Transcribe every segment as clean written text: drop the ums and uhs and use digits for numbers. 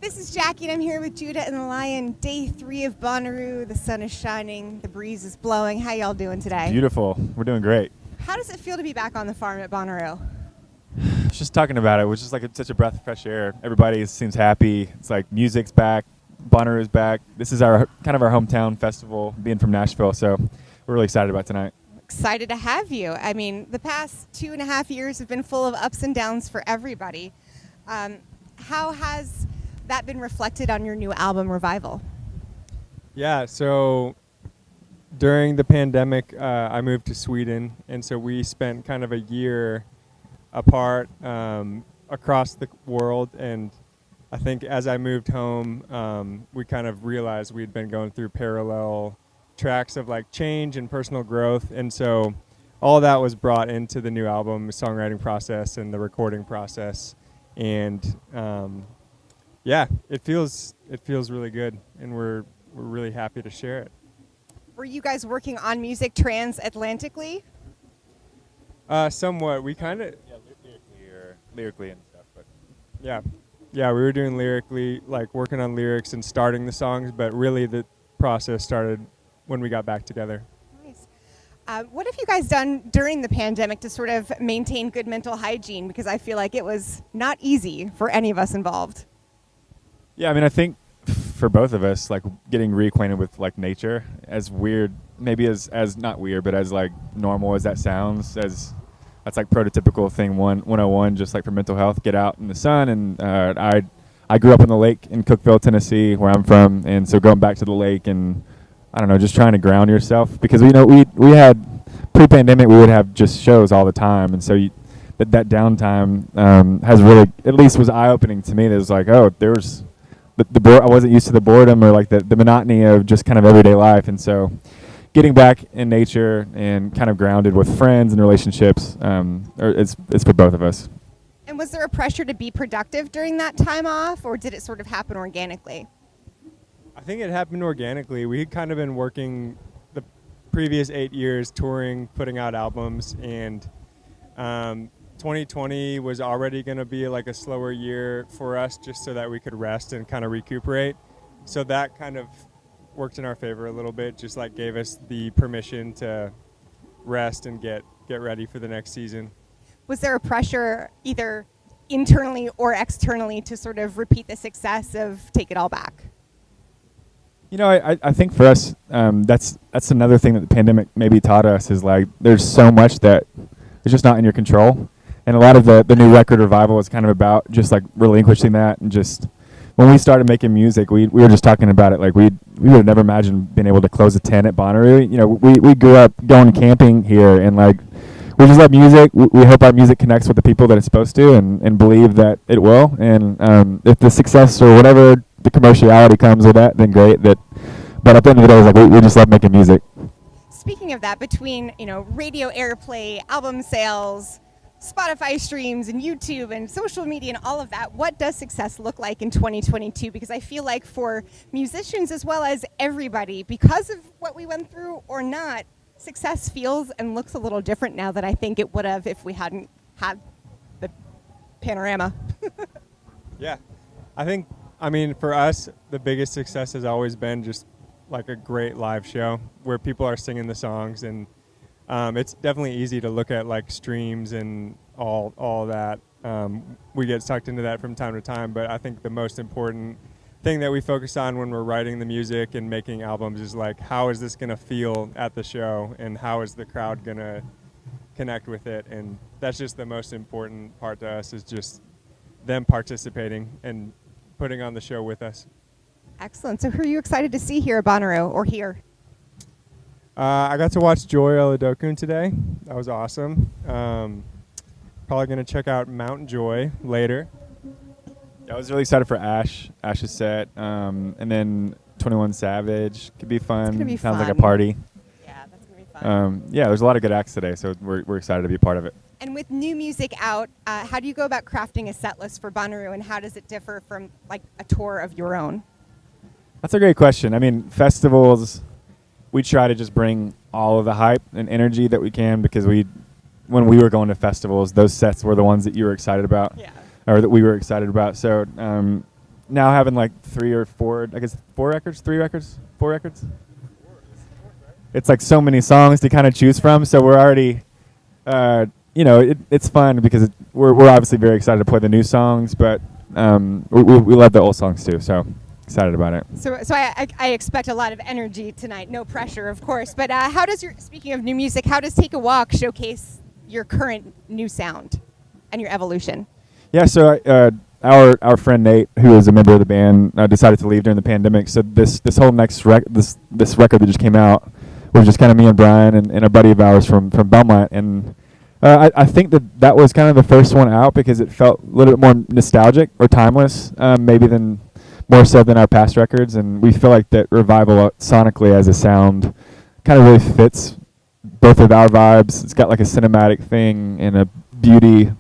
This is Jackie, and I'm here with Judah and the Lion. Day 3 of Bonnaroo. The sun is shining, the breeze is blowing. How y'all doing today? Beautiful. We're doing great. How does it feel to be back on the farm at Bonnaroo? Just talking about it was just like such a breath of fresh air. Everybody seems happy. It's like music's back, Bonnaroo's back. This is our kind of our hometown festival, being from Nashville, so we're really excited about tonight. Excited to have you. I mean, the past 2.5 years have been full of ups and downs for everybody. How has that been reflected on your new album, Revival? Yeah, so during the pandemic, I moved to Sweden, and so we spent kind of a year apart across the world. And I think as I moved home, we kind of realized we'd been going through parallel tracks of like change and personal growth. And so all that was brought into the new album, the songwriting process and the recording process. And yeah, it feels really good, and we're really happy to share it. Were you guys working on music transatlantically? Somewhat. We kind of lyrically and stuff. But yeah, we were doing lyrically, like working on lyrics and starting the songs, but really the process started when we got back together. Nice. What have you guys done during the pandemic to sort of maintain good mental hygiene? Because I feel like it was not easy for any of us involved. yeah, I mean, I think for both of us, like getting reacquainted with like nature, as weird, maybe as not weird, but as like normal as that sounds, as that's like prototypical thing 101, just like for mental health, get out in the sun. And I grew up on the lake in Cookeville, Tennessee, where I'm from, and so going back to the lake and I don't know, just trying to ground yourself, because we had pre-pandemic we would have just shows all the time, and so that downtime has really, at least was eye-opening to me. That was like, oh, there's I wasn't used to the boredom or like the monotony of just kind of everyday life, and so getting back in nature and kind of grounded with friends and relationships, it's for both of us. And was there a pressure to be productive during that time off, or did it sort of happen organically? I think it happened organically. We had kind of been working the previous 8 years touring, putting out albums, and 2020 was already going to be like a slower year for us, just so that we could rest and kind of recuperate. So that kind of worked in our favor a little bit, just like gave us the permission to rest and get ready for the next season. Was there a pressure either internally or externally to sort of repeat the success of Take It All Back? You know, I think for us, that's another thing that the pandemic maybe taught us, is like there's so much that is just not in your control. And a lot of the new record Revival is kind of about just like relinquishing that, and just when we started making music, we were just talking about it like we would have never imagined being able to close a tent at Bonnaroo. You know, we grew up going camping here, and like we just love music. We hope our music connects with the people that it's supposed to, and believe that it will. And if the success or whatever the commerciality comes with that, then great. But at the end of the day, it's like we just love making music. Speaking of that, between radio airplay, album sales, Spotify streams, and YouTube and social media and all of that, what does success look like in 2022? Because I feel like for musicians as well as everybody, because of what we went through or not, success feels and looks a little different now than I think it would have if we hadn't had the panorama. Yeah, I mean, for us, the biggest success has always been just like a great live show where people are singing the songs, and it's definitely easy to look at like streams and all that. We get sucked into that from time to time, but I think the most important thing that we focus on when we're writing the music and making albums is like, how is this going to feel at the show, and how is the crowd going to connect with it? And that's just the most important part to us, is just them participating and putting on the show with us. Excellent. So who are you excited to see here at Bonnaroo, or here? I got to watch Joy Oladokun today. That was awesome. Probably going to check out Mount Joy later. I was really excited for Ash's set, and then 21 Savage could be fun. It's gonna be Sounds fun. like a party. Yeah, that's going to be fun. Yeah, there's a lot of good acts today, so we're excited to be a part of it. And with new music out, how do you go about crafting a set list for Bonnaroo, and how does it differ from like a tour of your own? That's a great question. I mean, festivals, we try to just bring all of the hype and energy that we can, because when we were going to festivals, those sets were the ones that you were excited about. Yeah. Or that we were excited about. So now having like 3 or 4, I guess 4 records, 3 records, 4 records. It's like so many songs to kind of choose from. So we're already, it's fun because we're obviously very excited to play the new songs, but we love the old songs too. So excited about it. So I expect a lot of energy tonight. No pressure, of course. But speaking of new music, how does Take a Walk showcase your current new sound and your evolution? Yeah, so our friend Nate, who is a member of the band, decided to leave during the pandemic. So this whole next this record that just came out was just kind of me and Brian and a buddy of ours from Belmont. And I think that was kind of the first one out because it felt a little bit more nostalgic or timeless, maybe more so than our past records. And we feel like that Revival sonically as a sound kind of really fits both of our vibes. It's got like a cinematic thing and a beauty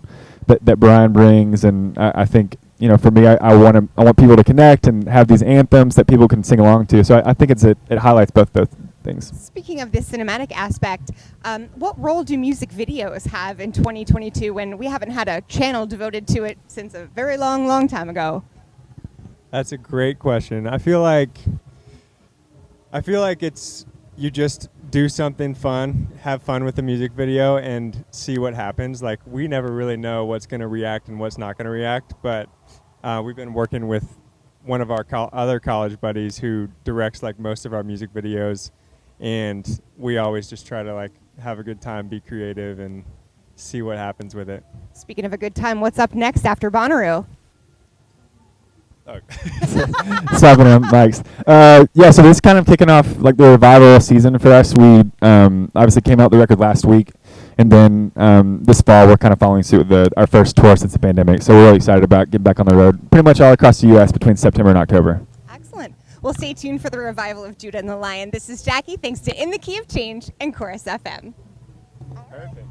that Brian brings, and I think for me, I want people to connect and have these anthems that people can sing along to. So I think it highlights both those things. Speaking of this cinematic aspect, what role do music videos have in 2022 when we haven't had a channel devoted to it since a very long time ago? That's a great question. I feel like it's you just do something fun, have fun with the music video, and see what happens. Like, we never really know what's going to react and what's not going to react, but we've been working with one of our other college buddies who directs like most of our music videos, and we always just try to like have a good time, be creative, and see what happens with it. Speaking of a good time, what's up next after Bonnaroo? Swapping on mics. So this is kind of kicking off like the Revival season for us. We obviously came out with the record last week, and then this fall we're kind of following suit with our first tour since the pandemic. So we're really excited about getting back on the road pretty much all across the U.S. between September and October. Excellent. Well, stay tuned for the Revival of Judah and the Lion. This is Jackie. Thanks to In the Key of Change and Chorus FM. Perfect.